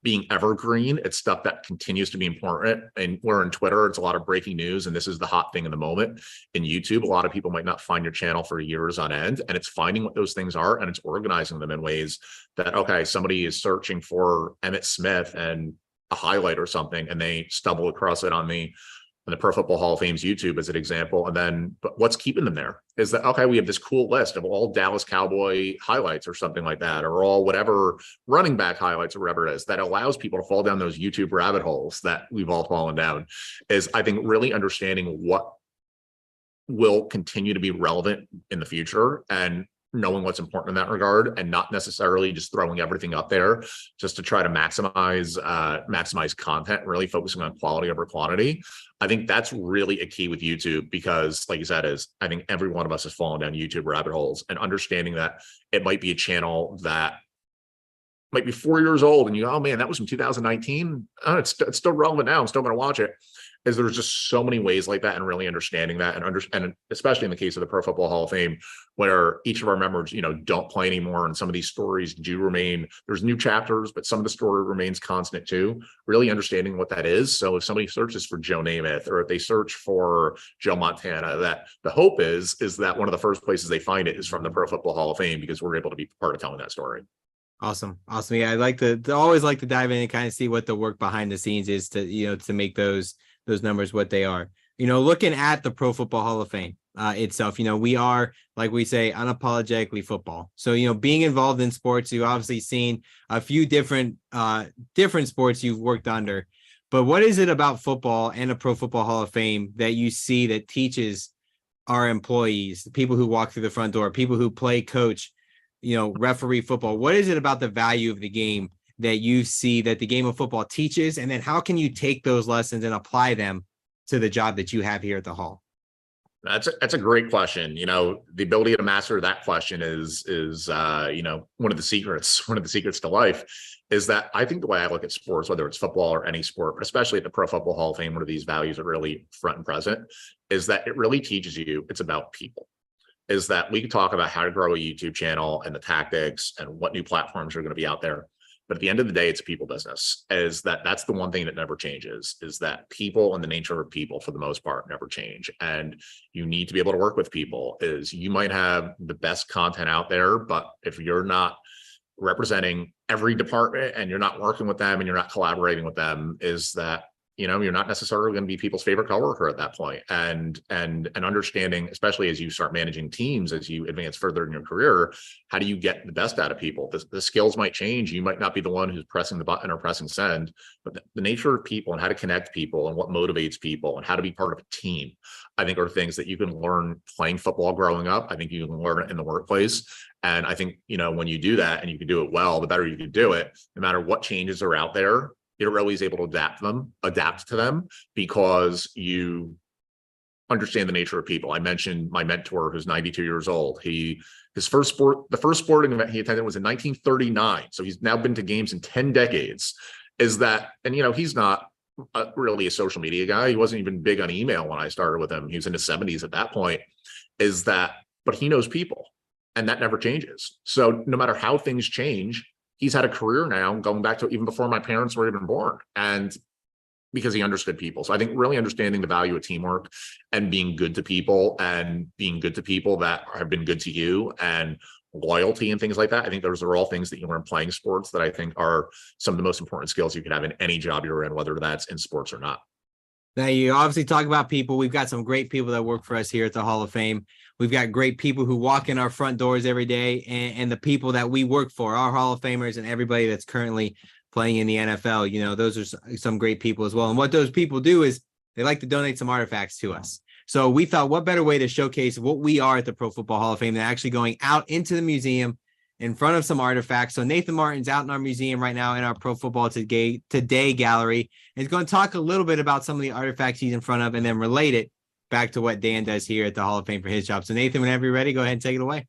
being evergreen. It's stuff that continues to be important. And we're in Twitter, it's a lot of breaking news, and this is the hot thing in the moment. In YouTube, a lot of people might not find your channel for years on end, and it's finding what those things are, and it's organizing them in ways that, okay, somebody is searching for Emmitt Smith and a highlight or something, and they stumble across it on the Pro Football Hall of Fame's YouTube as an example. And then, but what's keeping them there is that, okay, we have this cool list of all Dallas Cowboy highlights or something like that, or all whatever running back highlights or whatever it is, that allows people to fall down those YouTube rabbit holes that we've all fallen down. Is, I think, really understanding what will continue to be relevant in the future and knowing what's important in that regard, and not necessarily just throwing everything up there just to try to maximize content, really focusing on quality over quantity. I think that's really a key with YouTube, because like you said, is I think every one of us has fallen down YouTube rabbit holes, and understanding that it might be a channel that might be 4 years old and you go, oh man, that was from 2019. Oh, it's still relevant now. I'm still going to watch it. Is there's just so many ways like that, and really understanding that, and especially in the case of the Pro Football Hall of Fame, where each of our members, don't play anymore, and some of these stories do remain. There's new chapters, but some of the story remains constant too. Really understanding what that is. So if somebody searches for Joe Namath, or if they search for Joe Montana, that the hope is that one of the first places they find it is from the Pro Football Hall of Fame, because we're able to be part of telling that story. Awesome. Yeah, I like to always like to dive in and kind of see what the work behind the scenes is to to make those numbers what they are. Looking at the Pro Football Hall of Fame itself, we are, like we say, unapologetically football. So, being involved in sports, you've obviously seen a few different sports you've worked under. But what is it about football and the Pro Football Hall of Fame that you see that teaches our employees, the people who walk through the front door, people who play, coach, referee football? What is it about the value of the game that you see that the game of football teaches? And then how can you take those lessons and apply them to the job that you have here at the Hall? That's a great question. The ability to master that question is one of the secrets to life, is that I think the way I look at sports, whether it's football or any sport, but especially at the Pro Football Hall of Fame, one of these values are really front and present, is that it really teaches you it's about people. Is that we can talk about how to grow a YouTube channel and the tactics and what new platforms are going to be out there. But at the end of the day, it's a people business. That's the one thing that never changes, is that people and the nature of people, for the most part, never change. And you need to be able to work with people. Is you might have the best content out there, but if you're not representing every department and you're not working with them and you're not collaborating with them, is that you're not necessarily going to be people's favorite coworker at that point. And understanding, especially as you start managing teams, as you advance further in your career, how do you get the best out of people? The skills might change. You might not be the one who's pressing the button or pressing send, but the nature of people and how to connect people and what motivates people and how to be part of a team, I think, are things that you can learn playing football growing up. I think you can learn it in the workplace. And I think, when you do that and you can do it well, the better you can do it, no matter what changes are out there, you're always able to adapt to them, because you understand the nature of people. I mentioned my mentor, who's 92 years old. The first sporting event he attended was in 1939. So he's now been to games in 10 decades. He's not really a social media guy. He wasn't even big on email when I started with him. He was in his 70s at that point. But he knows people, and that never changes. So no matter how things change, he's had a career now going back to even before my parents were even born, and because he understood people. So I think really understanding the value of teamwork and being good to people, and being good to people that have been good to you, and loyalty and things like that. I think those are all things that you learn playing sports that I think are some of the most important skills you can have in any job you're in, whether that's in sports or not. Now, you obviously talk about people. We've got some great people that work for us here at the Hall of Fame. We've got great people who walk in our front doors every day, and the people that we work for, our Hall of Famers and everybody that's currently playing in the NFL, those are some great people as well. And what those people do is they like to donate some artifacts to us. So we thought, what better way to showcase what we are at the Pro Football Hall of Fame than actually going out into the museum in front of some artifacts. So Nathan Martin's out in our museum right now in our Pro Football Today gallery. And he's going to talk a little bit about some of the artifacts he's in front of, and then relate it back to what Dan does here at the Hall of Fame for his job. So Nathan, whenever you're ready, go ahead and take it away.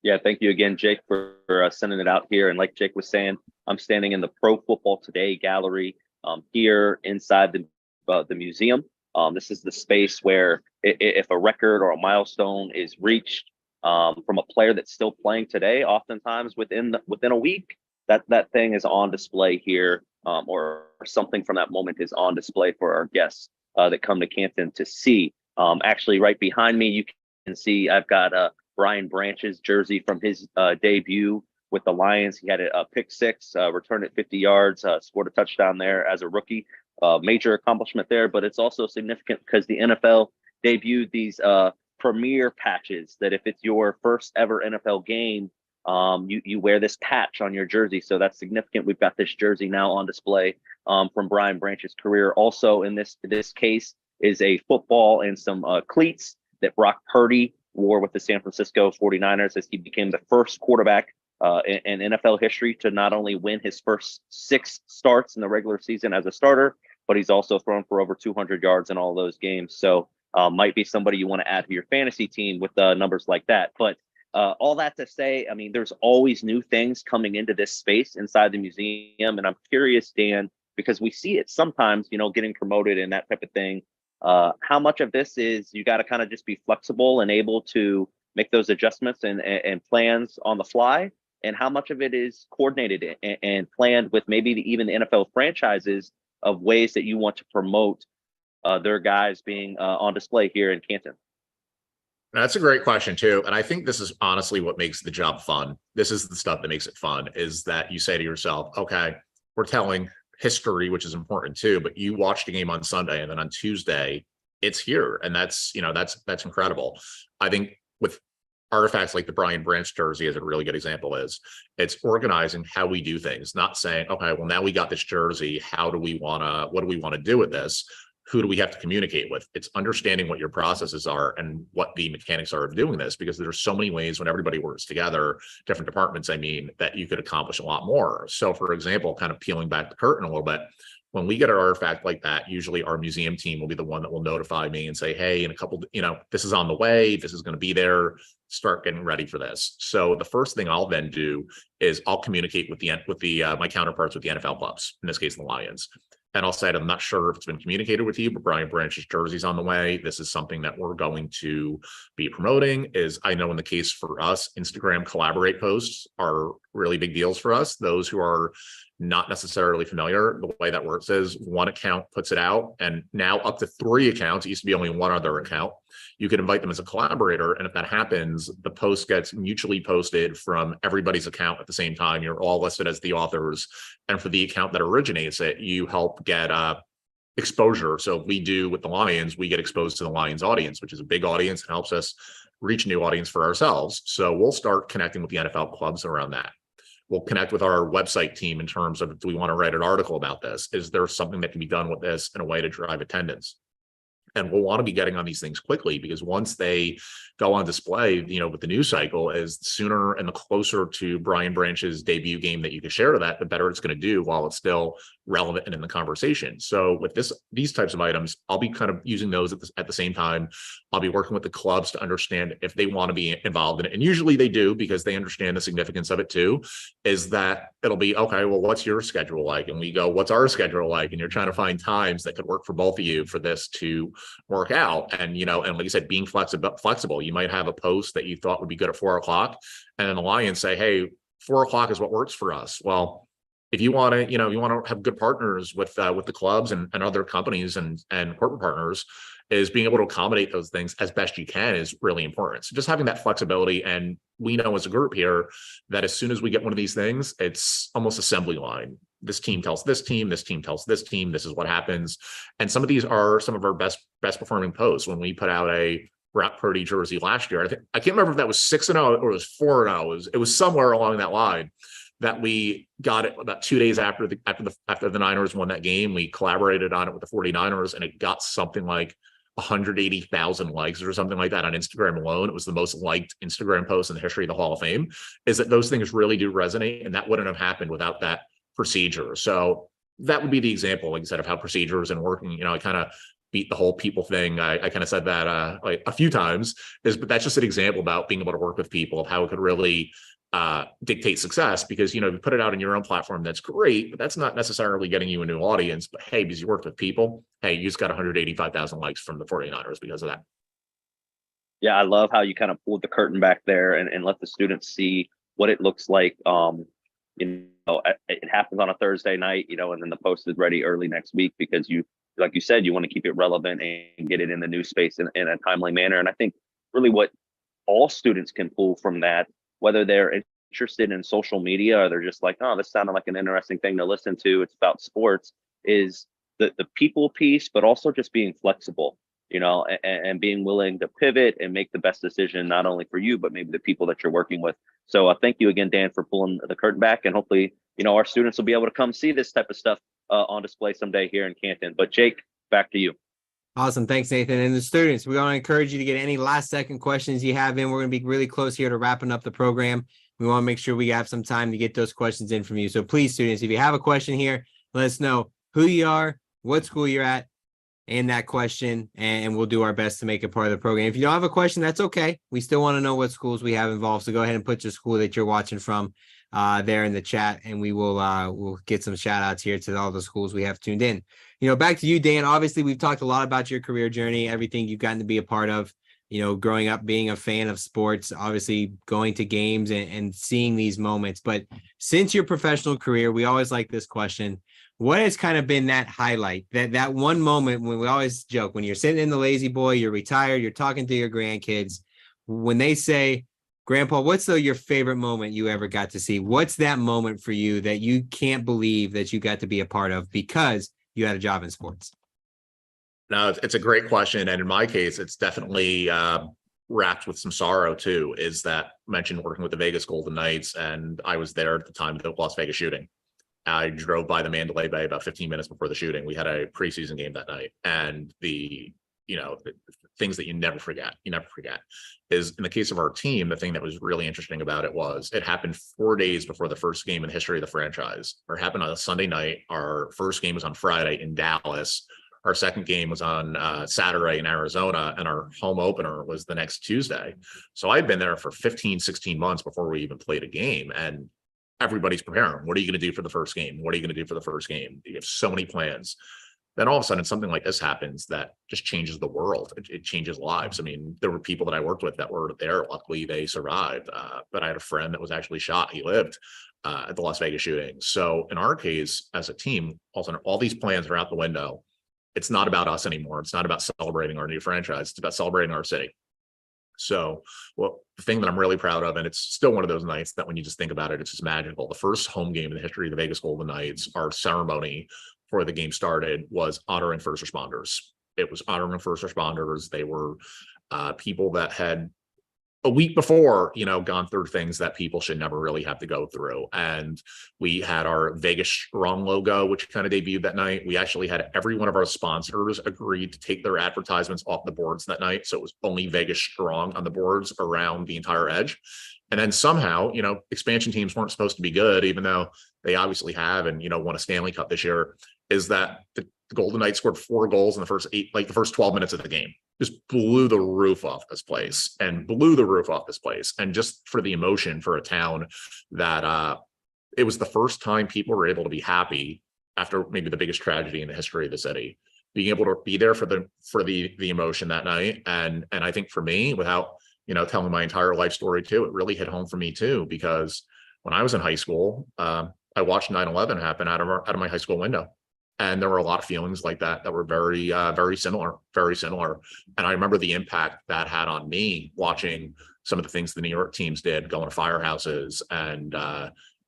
Yeah, thank you again, Jake, for sending it out here. And like Jake was saying, I'm standing in the Pro Football Today gallery here inside the museum. This is the space where if a record or a milestone is reached from a player that's still playing today, oftentimes within a week, that thing is on display here, or something from that moment is on display for our guests that come to Canton to see. Actually, right behind me, you can see I've got Brian Branch's jersey from his debut with the Lions. He had a pick six, returned it 50 yards, scored a touchdown there as a rookie. Major accomplishment there, but it's also significant because the NFL debuted these premier patches that if it's your first ever NFL game, you wear this patch on your jersey. So that's significant. We've got this jersey now on display from Brian Branch's career. Also in this case is a football and some cleats that Brock Purdy wore with the San Francisco 49ers as he became the first quarterback in NFL history to not only win his first 6 starts in the regular season as a starter, but he's also thrown for over 200 yards in all those games. So might be somebody you want to add to your fantasy team with numbers like that. But all that to say, I mean, there's always new things coming into this space inside the museum. And I'm curious, Dan, because we see it sometimes, getting promoted and that type of thing. How much of this is you got to kind of just be flexible and able to make those adjustments and plans on the fly? And how much of it is coordinated and planned with maybe even the NFL franchises of ways that you want to promote their guys being on display here in Canton? That's a great question too. And I think this is honestly what makes the job fun. This is the stuff that makes it fun, is that you say to yourself, okay, we're telling history, which is important too, but you watched a game on Sunday and then on Tuesday it's here. And that's incredible. I think with artifacts like the Brian Branch jersey is a really good example. It's organizing how we do things, not saying, okay, well, now we got this jersey. What do we want to do with this? Who do we have to communicate with? It's understanding what your processes are and what the mechanics are of doing this, because there's so many ways when everybody works together, different departments, that you could accomplish a lot more. So for example, kind of peeling back the curtain a little bit, when we get an artifact like that, usually our museum team will be the one that will notify me and say, hey, in a couple, this is on the way, this is going to be there, start getting ready for this. So the first thing I'll then do is I'll communicate with my counterparts with the NFL clubs, in this case, the Lions. And I'll say, I'm not sure if it's been communicated with you, but Brian Branch's jersey's on the way. This is something that we're going to be promoting. I know in the case for us, Instagram collaborate posts are really big deals for us. Those who are not necessarily familiar, the way that works is one account puts it out, and now up to 3 accounts. It used to be only one other account. You can invite them as a collaborator, and if that happens, the post gets mutually posted from everybody's account at the same time. You're all listed as the authors, and for the account that originates it, you help get exposure. So if we do with the Lions, we get exposed to the Lions audience, which is a big audience and helps us reach a new audience for ourselves. So we'll start connecting with the NFL clubs around that. We'll connect with our website team in terms of, do we want to write an article about this? Is there something that can be done with this in a way to drive attendance? And we'll want to be getting on these things quickly, because once they go on display, with the news cycle, is sooner and the closer to Brian Branch's debut game that you can share to that, the better it's going to do while it's still relevant and in the conversation. So with these types of items, I'll be kind of using those at the same time. I'll be working with the clubs to understand if they want to be involved in it. And usually they do, because they understand the significance of it too, is that it'll be, okay, well, what's your schedule like? And we go, what's our schedule like? And you're trying to find times that could work for both of you for this to work out. And, and like I said, being flexible, you might have a post that you thought would be good at 4 o'clock. And then the Lions say, hey, 4 o'clock is what works for us. Well, if you want to, you want to have good partners with the clubs and other companies and corporate partners, is being able to accommodate those things as best you can is really important. So just having that flexibility. And we know as a group here that as soon as we get one of these things, it's almost assembly line. This team tells this team tells this team, this is what happens. And some of these are some of our best performing posts. When we put out a Brock Purdy jersey last year, I can't remember if that was 6-0 or it was 4-0. It was somewhere along that line that we got it about 2 days after the Niners won that game. We collaborated on it with the 49ers, and it got something like 180,000 likes or something like that on Instagram alone. It was the most liked Instagram post in the history of the Hall of Fame. Is that those things really do resonate, and that wouldn't have happened without that procedure. So that would be the example, like I said, of how procedures and working. I kind of beat the whole people thing. I kind of said that like a few times, but that's just an example about being able to work with people, of how it could really dictate success. Because you put it out in your own platform, that's great, but that's not necessarily getting you a new audience. But hey, because you worked with people, hey, you just got 185,000 likes from the 49ers because of that. Yeah, I love how you kind of pulled the curtain back there and let the students see what it looks like it happens on a Thursday night, and then the post is ready early next week because like you said, you want to keep it relevant and get it in the news space in a timely manner. And I think really what all students can pull from that, whether they're interested in social media or they're just like, oh, this sounded like an interesting thing to listen to, it's about sports, is the people piece, but also just being flexible, and being willing to pivot and make the best decision, not only for you, but maybe the people that you're working with. So thank you again, Dan, for pulling the curtain back. And hopefully, our students will be able to come see this type of stuff on display someday here in Canton. But Jake, back to you. Awesome. Thanks, Nathan. And the students, we want to encourage you to get any last second questions you have in. We're going to be really close here to wrapping up the program. We want to make sure we have some time to get those questions in from you. So please, students, if you have a question here, let us know who you are, what school you're at, and that question, and we'll do our best to make it part of the program. If you don't have a question, that's okay. We still want to know what schools we have involved. So go ahead and put your school that you're watching from there in the chat, and we will we'll get some shout outs here to all the schools we have tuned in. Back to you, Dan. Obviously, we've talked a lot about your career journey, everything you've gotten to be a part of, growing up, being a fan of sports, obviously going to games and seeing these moments. But since your professional career, we always like this question. What has kind of been that highlight, that one moment when we always joke, when you're sitting in the lazy boy, you're retired, you're talking to your grandkids, when they say, Grandpa, what's your favorite moment you ever got to see? What's that moment for you that you can't believe that you got to be a part of because you had a job in sports? No, it's a great question. And in my case, it's definitely wrapped with some sorrow too, is that I mentioned working with the Vegas Golden Knights, and I was there at the time of the Las Vegas shooting. I drove by the Mandalay Bay about 15 minutes before the shooting. We had a preseason game that night, and the things that you never forget is, in the case of our team, the thing that was really interesting about it was it happened 4 days before the first game in the history of the franchise. It happened on a Sunday night. Our first game was on Friday in Dallas. Our second game was on Saturday in Arizona, and our home opener was the next Tuesday. So I'd been there for 15, 16 months before we even played a game, and everybody's preparing. What are you going to do for the first game? What are you going to do for the first game? You have so many plans. Then all of a sudden something like this happens that just changes the world. It changes lives. I mean, there were people that I worked with that were there. Luckily, they survived. But I had a friend that was actually shot. He lived at the Las Vegas shooting. So in our case, as a team, also all these plans are out the window. It's not about us anymore. It's not about celebrating our new franchise. It's about celebrating our city. So, well, the thing that I'm really proud of, and it's still one of those nights that when you just think about it, it's just magical. The first home game in the history of the Vegas Golden Knights, our ceremony before the game started was honoring first responders. It was honoring first responders. They were people that had a week before, gone through things that people should never really have to go through. And we had our Vegas Strong logo, which kind of debuted that night. We actually had every one of our sponsors agreed to take their advertisements off the boards that night. So it was only Vegas Strong on the boards around the entire edge. And then somehow, expansion teams weren't supposed to be good, even though they obviously have and, won a Stanley Cup this year, is that the Golden Knights scored 4 goals in the first 12 minutes of the game. Just blew the roof off this place. And just for the emotion for a town that it was the first time people were able to be happy after maybe the biggest tragedy in the history of the city, being able to be there for the emotion that night. And I think for me, without, telling my entire life story too, it really hit home for me too, because when I was in high school, I watched 9/11 happen out of my high school window. And there were a lot of feelings like that were very, very similar. And I remember the impact that had on me watching some of the things the New York teams did, going to firehouses and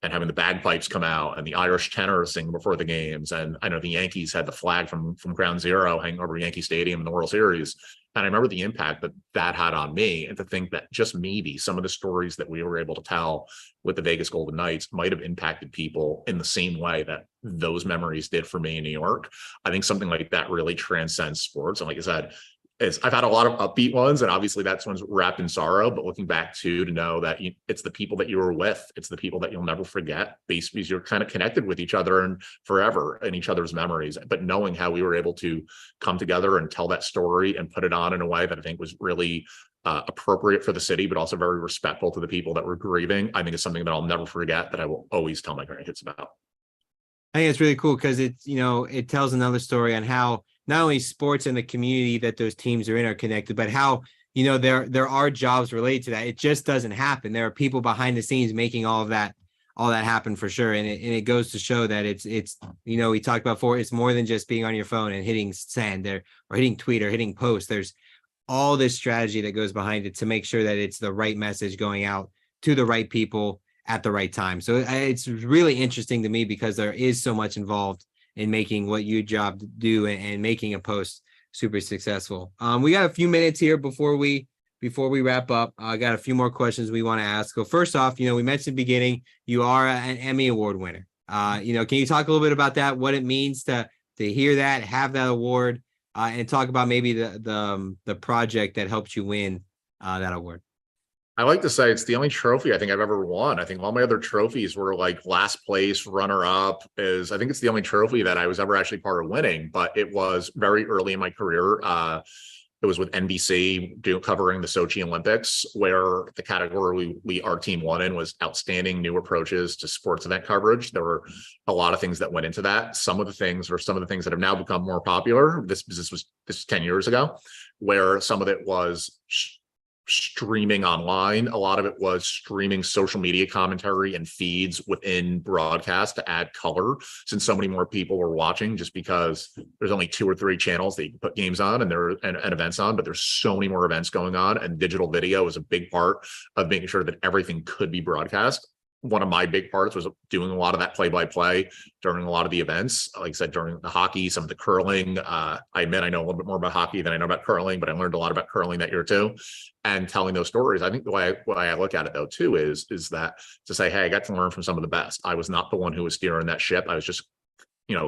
having the bagpipes come out and the Irish tenor sing before the games. And I know the Yankees had the flag from Ground Zero hanging over Yankee Stadium in the World Series. And I remember the impact that had on me, and to think that just maybe some of the stories that we were able to tell with the Vegas Golden Knights might have impacted people in the same way that those memories did for me in New York. I think something like that really transcends sports. And like I said, I've had a lot of upbeat ones, and obviously that's one's wrapped in sorrow, but looking back to know that it's the people that you were with, it's the people that you'll never forget, because you're kind of connected with each other and forever in each other's memories. But knowing how we were able to come together and tell that story and put it on in a way that I think was really appropriate for the city, but also very respectful to the people that were grieving, I think is something that I'll never forget, that I will always tell my grandkids about. I think it's really cool because it tells another story on how not only sports and the community that those teams are in are connected, but how, there are jobs related to that. It just doesn't happen. There are people behind the scenes making all of that all that happen for sure. And it goes to show that it's, we talked about before, it's more than just being on your phone and hitting send there or hitting tweet or hitting post. There's all this strategy that goes behind it to make sure that it's the right message going out to the right people at the right time. So it's really interesting to me because there is so much involved in making what you job do and making a post super successful. We got a few minutes here before we wrap up. I got a few more questions we want to ask. So first off, we mentioned beginning, you are an Emmy Award winner. Can you talk a little bit about that, what it means to hear that, have that award, and talk about maybe the project that helped you win that award? I like to say it's the only trophy I think I've ever won. I think all my other trophies were like last place, runner up. I think it's the only trophy that I was ever actually part of winning, but it was very early in my career. It was with NBC covering the Sochi Olympics, where the category our team won in was outstanding new approaches to sports event coverage. There were a lot of things that went into that. Some of the things that have now become more popular. This was 10 years ago, where some of it was streaming online. A lot of it was streaming social media commentary and feeds within broadcast to add color, since so many more people were watching, just because there's only 2 or 3 channels that you can put games on and events on, but there's so many more events going on, and digital video is a big part of making sure that everything could be broadcast. One of my big parts was doing a lot of that play-by-play during a lot of the events. Like I said, during the hockey, some of the curling. I admit I know a little bit more about hockey than I know about curling, but I learned a lot about curling that year too. And telling those stories, I think the way I look at it though too is that to say, hey, I got to learn from some of the best. I was not the one who was steering that ship. I was just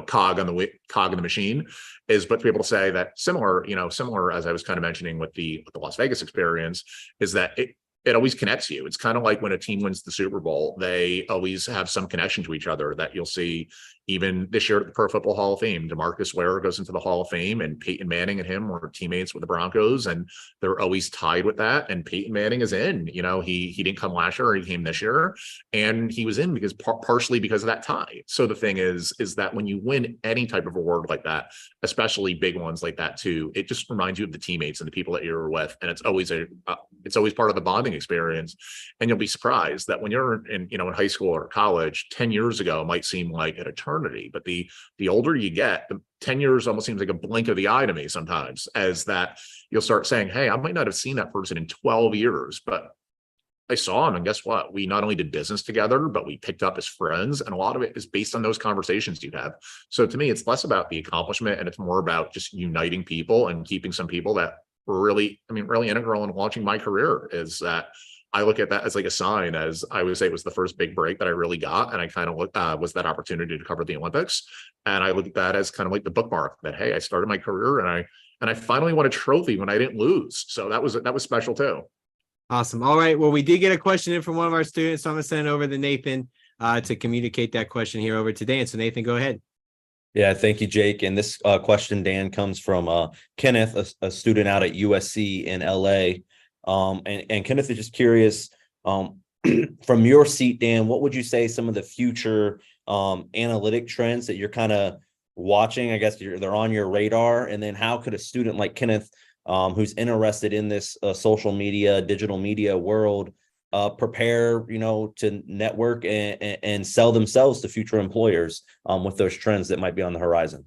cog in the machine. But to be able to say that similar as I was kind of mentioning with the Las Vegas experience, is that it always connects you. It's kind of like when a team wins the Super Bowl, they always have some connection to each other that you'll see even this year at the Pro Football Hall of Fame. DeMarcus Ware goes into the Hall of Fame, and Peyton Manning and him were teammates with the Broncos, and they're always tied with that. And Peyton Manning is in, he didn't come last year, he came this year, and he was in because partially because of that tie. So the thing is that when you win any type of award like that, especially big ones like that too, it just reminds you of the teammates and the people that you're with. And it's always part of the bonding experience. And you'll be surprised that when you're in high school or college, 10 years ago might seem like an eternity, but the older you get, the 10 years almost seems like a blink of the eye to me sometimes, as that you'll start saying, hey, I might not have seen that person in 12 years, but I saw him, and guess what? We not only did business together, but we picked up as friends. And a lot of it is based on those conversations you have. So to me, it's less about the accomplishment, and it's more about just uniting people and keeping some people that were really integral in launching my career. Is that I look at that as like a sign, as I would say it was the first big break that I really got. And I kind of was that opportunity to cover the Olympics. And I look at that as kind of like the bookmark that, hey, I started my career and I finally won a trophy when I didn't lose. So that was special too. Awesome. All right. Well, we did get a question in from one of our students, so I'm going to send it over to Nathan to communicate that question here over to Dan. So Nathan, go ahead. Yeah, thank you, Jake. And this question, Dan, comes from Kenneth, a student out at USC in LA. And Kenneth is just curious, from your seat, Dan, what would you say some of the future analytic trends that you're kind of watching? I guess they're on your radar. And then how could a student like Kenneth, who's interested in this social media, digital media world, prepare, to network and sell themselves to future employers with those trends that might be on the horizon?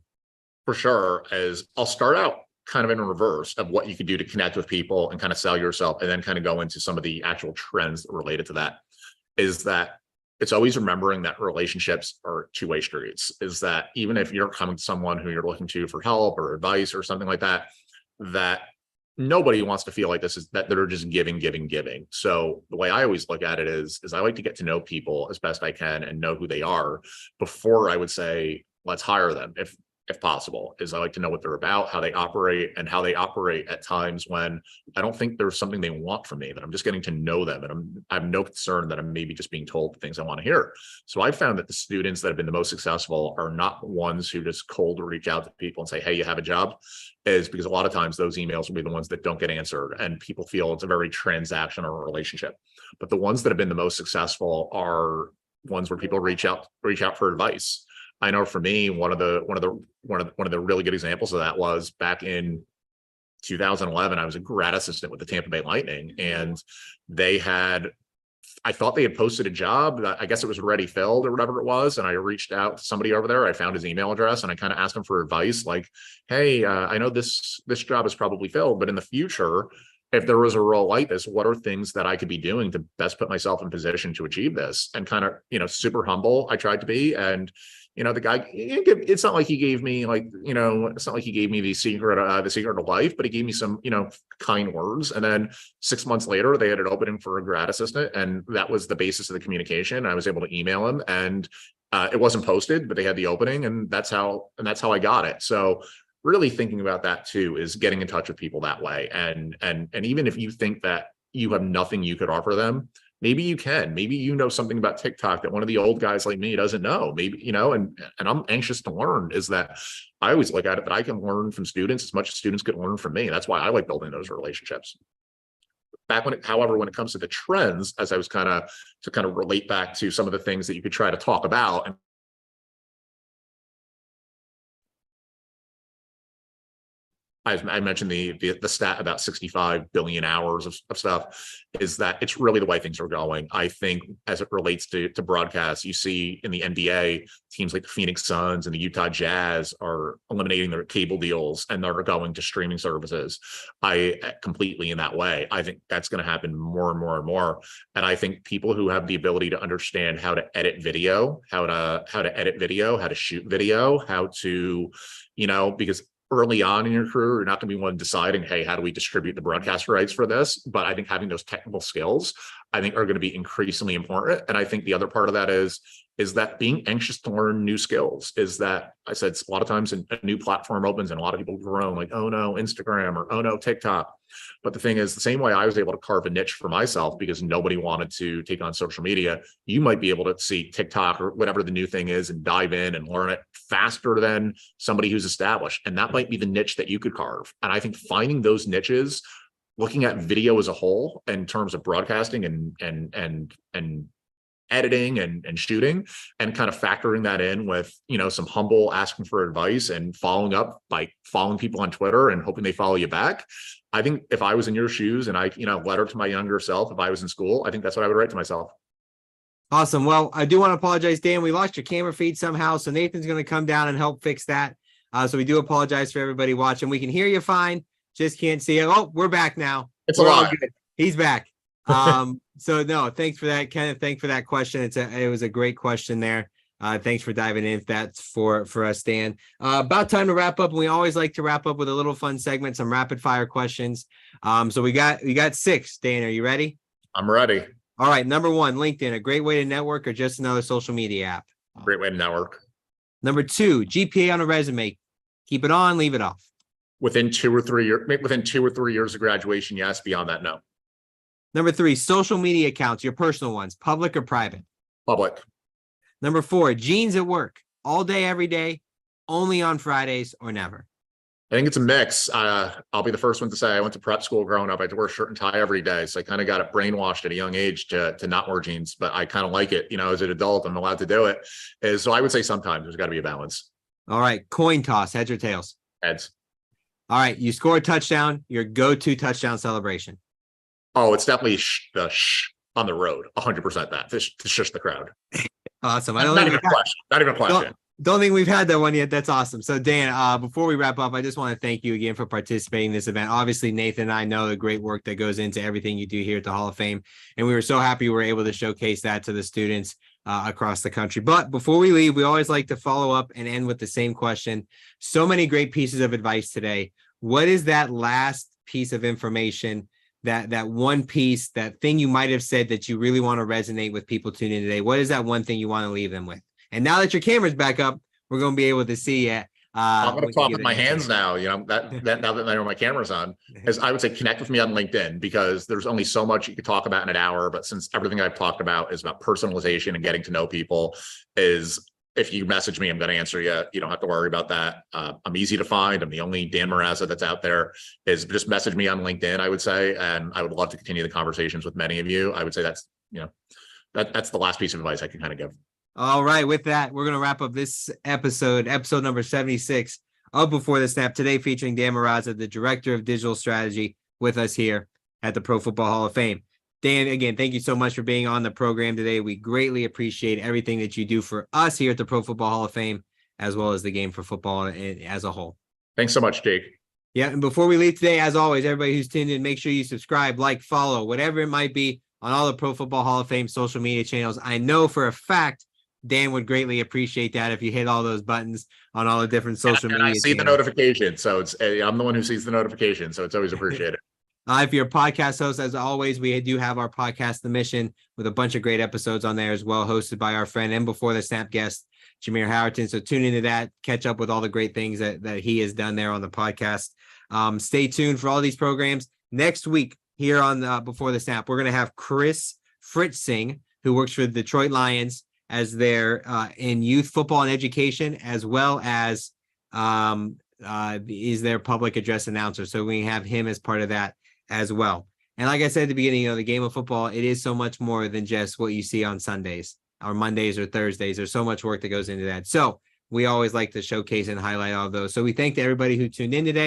For sure. As I'll start out kind of in reverse of what you could do to connect with people and kind of sell yourself, and then kind of go into some of the actual trends related to that. Is that it's always remembering that relationships are two-way streets. Is that even if you're coming to someone who you're looking to for help or advice or something like that, that nobody wants to feel like that they're just giving. So the way I always look at it is I like to get to know people as best I can and know who they are before I would say, let's hire them. If possible, is I like to know what they're about, how they operate, and how they operate at times when I don't think there's something they want from me, that I'm just getting to know them, and I have no concern that I'm maybe just being told the things I want to hear. So I found that the students that have been the most successful are not ones who just cold reach out to people and say, hey, you have a job, is because a lot of times those emails will be the ones that don't get answered, and people feel it's a very transactional relationship. But the ones that have been the most successful are ones where people reach out for advice. I know for me, one of the really good examples of that was back in 2011. I was a grad assistant with the Tampa Bay Lightning, and they had I thought they had posted a job. I guess it was already filled or whatever it was. And I reached out to somebody over there. I found his email address and I kind of asked him for advice. Like, hey, I know this job is probably filled, but in the future, if there was a role like this, what are things that I could be doing to best put myself in position to achieve this? And kind of, super humble I tried to be. And, the guy, it's not like he gave me like, it's not like he gave me the secret of life, but he gave me some, kind words. And then 6 months later, they had an opening for a grad assistant. And that was the basis of the communication. I was able to email him, and it wasn't posted, but they had the opening, and that's how I got it. So really thinking about that too is getting in touch with people that way. And even if you think that you have nothing you could offer them, maybe you can. Maybe something about TikTok that one of the old guys like me doesn't know. Maybe, and I'm anxious to learn. Is that I always look at it that I can learn from students as much as students can learn from me. That's why I like building those relationships. However, when it comes to the trends, as I was kind of relate back to some of the things that you could try to talk about. And I mentioned the stat about 65 billion hours of stuff, is that it's really the way things are going. I think as it relates to broadcast, you see in the NBA, teams like the Phoenix Suns and the Utah Jazz are eliminating their cable deals and they're going to streaming services. I completely in that way. I think that's going to happen more and more and more. And I think people who have the ability to understand how to edit video, how to shoot video, how to, because early on in your career, you're not going to be one deciding, hey, how do we distribute the broadcast rights for this? But I think having those technical skills, I think, are going to be increasingly important. And I think the other part of that is that being anxious to learn new skills. Is that I said a lot of times a new platform opens and a lot of people groan like, oh no, Instagram, or oh no, TikTok. But the thing is, the same way I was able to carve a niche for myself because nobody wanted to take on social media, you might be able to see TikTok or whatever the new thing is and dive in and learn it faster than somebody who's established. And that might be the niche that you could carve. And I think finding those niches, looking at video as a whole in terms of broadcasting and editing and shooting, and kind of factoring that in with, some humble asking for advice and following up by following people on Twitter and hoping they follow you back. I think if I was in your shoes and I, letter to my younger self, if I was in school, I think that's what I would write to myself. Awesome. Well, I do want to apologize, Dan. We lost your camera feed somehow, so Nathan's going to come down and help fix that. So we do apologize for everybody watching. We can hear you fine, just can't see it. Oh, we're back now. It's we're a all lot. good. He's back. So no, thanks for that, Kenneth. Thanks for that question. It was a great question there. Thanks for diving in. That's for us, Dan. About time to wrap up. And we always like to wrap up with a little fun segment, some rapid fire questions. So we got 6. Dan, are you ready? I'm ready. All right. Number 1, LinkedIn, a great way to network or just another social media app? Great way to network. Number 2, GPA on a resume. Keep it on, leave it off. Within 2 or 3 years of graduation, yes. Beyond that, no. Number 3, social media accounts, your personal ones, public or private? Public. Number 4, jeans at work, all day, every day, only on Fridays, or never? I think it's a mix. I'll be the first one to say I went to prep school growing up. I had to wear a shirt and tie every day. So I kind of got it brainwashed at a young age to not wear jeans, but I kind of like it. As an adult, I'm allowed to do it. So I would say sometimes there's got to be a balance. All right. Coin toss, heads or tails? Heads. All right. You score a touchdown, your go-to touchdown celebration? Oh, it's definitely the on the road. 100% that. It's just the crowd. Awesome. Not even a question. Don't think we've had that one yet. That's awesome. So Dan, before we wrap up, I just want to thank you again for participating in this event. Obviously, Nathan and I know the great work that goes into everything you do here at the Hall of Fame. And we were so happy we were able to showcase that to the students across the country. But before we leave, we always like to follow up and end with the same question. So many great pieces of advice today. What is that last piece of information, that one piece, that thing you might have said that you really want to resonate with people tuning in today? What is that one thing you want to leave them with? And now that your camera's back up, we're going to be able to see it. I'm going to talk with my hands now. That now that I know my camera's on, is I would say connect with me on LinkedIn, because there's only so much you could talk about in an hour. But since everything I've talked about is about personalization and getting to know people, is if you message me, I'm going to answer you. You don't have to worry about that. I'm easy to find. I'm the only Dan Marrazza that's out there. Is just message me on LinkedIn, I would say, and I would love to continue the conversations with many of you. I would say that's that's the last piece of advice I can kind of give. All right. With that, we're going to wrap up this episode number 76 of Before the Snap, today featuring Dan Marrazza, the Director of Digital Strategy, with us here at the Pro Football Hall of Fame. Dan, again, thank you so much for being on the program today. We greatly appreciate everything that you do for us here at the Pro Football Hall of Fame, as well as the game for football as a whole. Thanks so much, Jake. Yeah, and before we leave today, as always, everybody who's tuned in, make sure you subscribe, like, follow, whatever it might be on all the Pro Football Hall of Fame social media channels. I know for a fact Dan would greatly appreciate that if you hit all those buttons on all the different social media I see channels. the notification, so I'm the one who sees the notification, so it's always appreciated. If you're a podcast host, as always, we do have our podcast, The Mission, with a bunch of great episodes on there as well, hosted by our friend and before the snap guest, Jameer Howerton. So tune into that, catch up with all the great things that he has done there on the podcast. Stay tuned for all these programs. Next week here on Before the Snap, we're going to have Chris Fritzing, who works for the Detroit Lions as their in youth football and education, as well as is their public address announcer. So we have him as part of that as well. And like I said at the beginning, the game of football, it is so much more than just what you see on Sundays or Mondays or Thursdays. There's so much work that goes into that. So we always like to showcase and highlight all of those. So we thank everybody who tuned in today.